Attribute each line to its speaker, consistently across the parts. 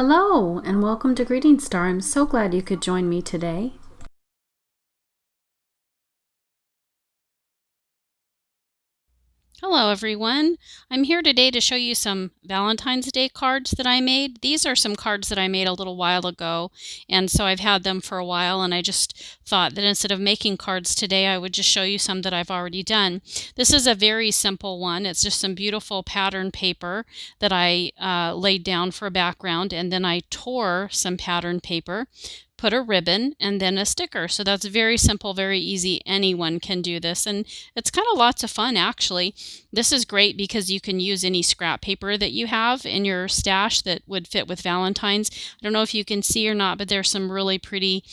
Speaker 1: Hello, and welcome to Greetingstar. I'm so glad you could join me today.
Speaker 2: Hello everyone. I'm here today to show you some Valentine's Day cards that I made. These are some cards that I made a little while ago, and so I've had them for a while, and I just thought that instead of making cards today, I would just show you some that I've already done. This is a very simple one. It's just some beautiful pattern paper that I laid down for a background, and then I tore some pattern paper, put a ribbon, and then a sticker. So that's very simple, very easy. Anyone can do this, and it's kind of lots of fun actually. This is great because you can use any scrap paper that you have in your stash that would fit with Valentine's. I don't know if you can see or not, but there's some really pretty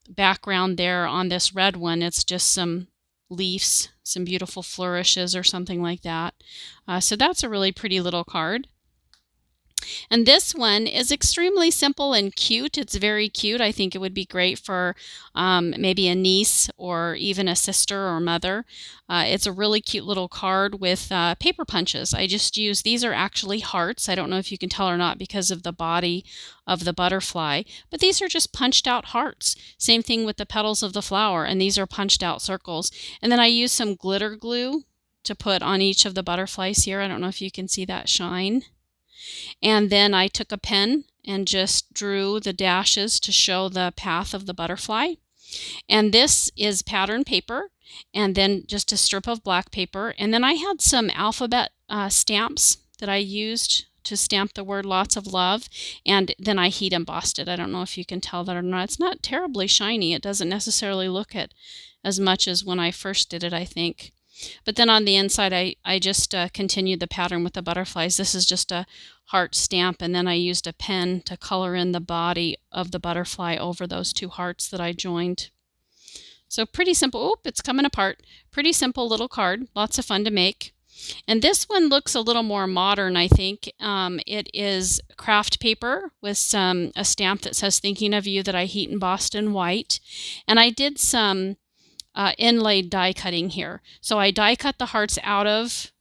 Speaker 2: background there on this red one. It's just some leaves, some beautiful flourishes or something like that. So that's a really pretty little card. And this one is extremely simple and cute. It's very cute. I think it would be great for maybe a niece or even a sister or mother. It's a really cute little card with paper punches. I just use, these are actually hearts. I don't know if you can tell or not because of the body of the butterfly, but these are just punched out hearts. Same thing with the petals of the flower, and these are punched out circles. And then I use some glitter glue to put on each of the butterflies here. I don't know if you can see that shine. And then I took a pen and just drew the dashes to show the path of the butterfly. And this is pattern paper, and then just a strip of black paper. And then I had some alphabet stamps that I used to stamp the word lots of love, and then I heat embossed it. I don't know if you can tell that or not. It's not terribly shiny. It doesn't necessarily look it as much as when I first did it, I think. But then on the inside, I just continued the pattern with the butterflies. This is just a heart stamp, and then I used a pen to color in the body of the butterfly over those two hearts that I joined. So pretty simple. Oop, it's coming apart. Pretty simple little card. Lots of fun to make. And this one looks a little more modern, I think. It is craft paper with a stamp that says "Thinking of You" that I heat embossed in white. And I did some inlaid die cutting here. So I die cut the hearts out of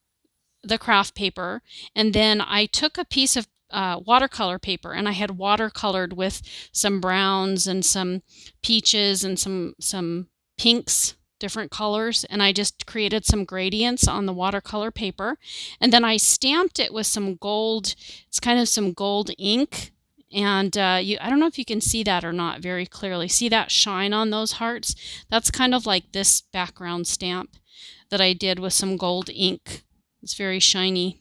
Speaker 2: the craft paper, and then I took a piece of watercolor paper, and I had watercolored with some browns and some peaches and some pinks, different colors, and I just created some gradients on the watercolor paper, and then I stamped it with some gold. It's kind of some gold ink. And I don't know if you can see that or not very clearly. See that shine on those hearts? That's kind of like this background stamp that I did with some gold ink. It's very shiny.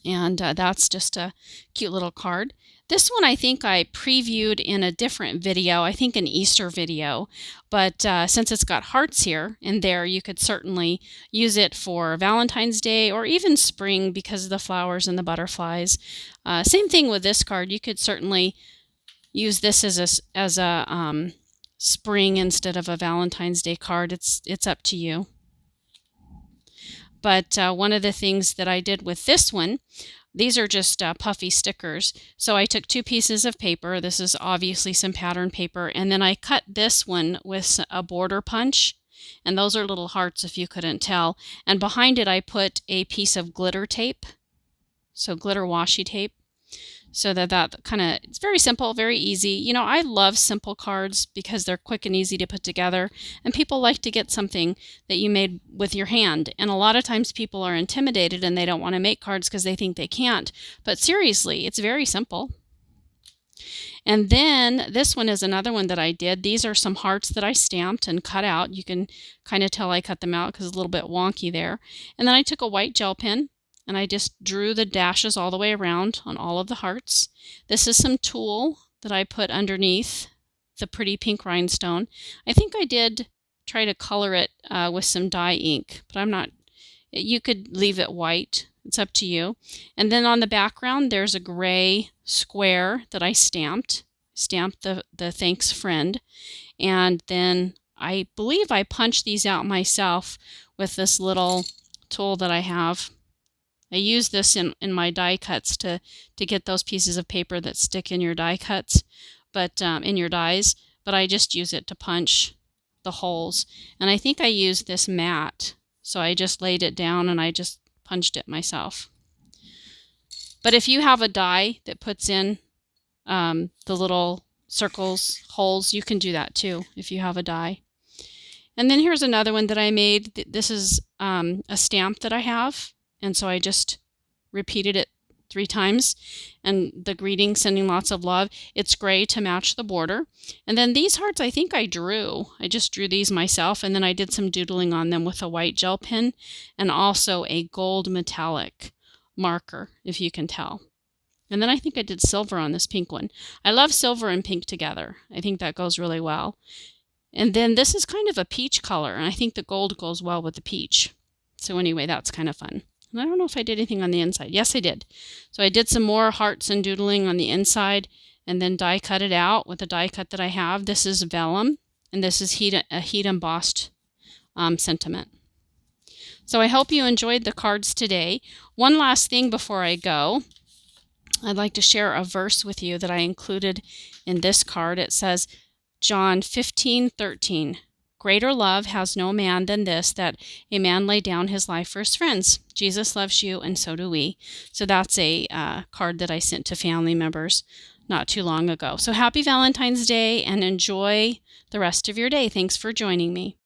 Speaker 2: And that's just a cute little card. This one I think I previewed in a different video, I think an Easter video, but since it's got hearts here and there, you could certainly use it for Valentine's Day or even spring because of the flowers and the butterflies. Same thing with this card. You could certainly use this as a spring instead of a Valentine's Day card. It's up to you. But one of the things that I did with this one, these are just puffy stickers. So I took two pieces of paper. This is obviously some pattern paper. And then I cut this one with a border punch. And those are little hearts if you couldn't tell. And behind it I put a piece of glitter tape. So glitter washi tape. So that kind of, it's very simple, very easy. You know, I love simple cards because they're quick and easy to put together, and people like to get something that you made with your hand. And a lot of times people are intimidated and they don't want to make cards because they think they can't. But seriously, it's very simple. And then this one is another one that I did. These are some hearts that I stamped and cut out. You can kind of tell I cut them out because it's a little bit wonky there. And then I took a white gel pen and I just drew the dashes all the way around on all of the hearts. This is some tulle that I put underneath the pretty pink rhinestone. I think I did try to color it with some dye ink, but I'm not, you could leave it white. It's up to you. And then on the background, there's a gray square that I stamped the thanks friend. And then I believe I punched these out myself with this little tool that I have. I use this in my die cuts to get those pieces of paper that stick in your die cuts, but in your dies, but I just use it to punch the holes. And I think I used this mat, so I just laid it down and I just punched it myself. But if you have a die that puts in the little circles, holes, you can do that too if you have a die. And then here's another one that I made. This is a stamp that I have, and so I just repeated it 3 times, and the greeting, sending lots of love. It's gray to match the border. And then these hearts I think I just drew these myself, and then I did some doodling on them with a white gel pen and also a gold metallic marker, if you can tell. And then I think I did silver on this pink one. I love silver and pink together. I think that goes really well. And then this is kind of a peach color, and I think the gold goes well with the peach. So anyway, that's kind of fun. And I don't know if I did anything on the inside. Yes, I did. So I did some more hearts and doodling on the inside, and then die cut it out with the die cut that I have. This is vellum, and this is a heat embossed sentiment. So I hope you enjoyed the cards today. One last thing before I go. I'd like to share a verse with you that I included in this card. It says, John 15:13, greater love has no man than this, that a man lay down his life for his friends. Jesus loves you, and so do we. So that's a card that I sent to family members not too long ago. So happy Valentine's Day, and enjoy the rest of your day. Thanks for joining me.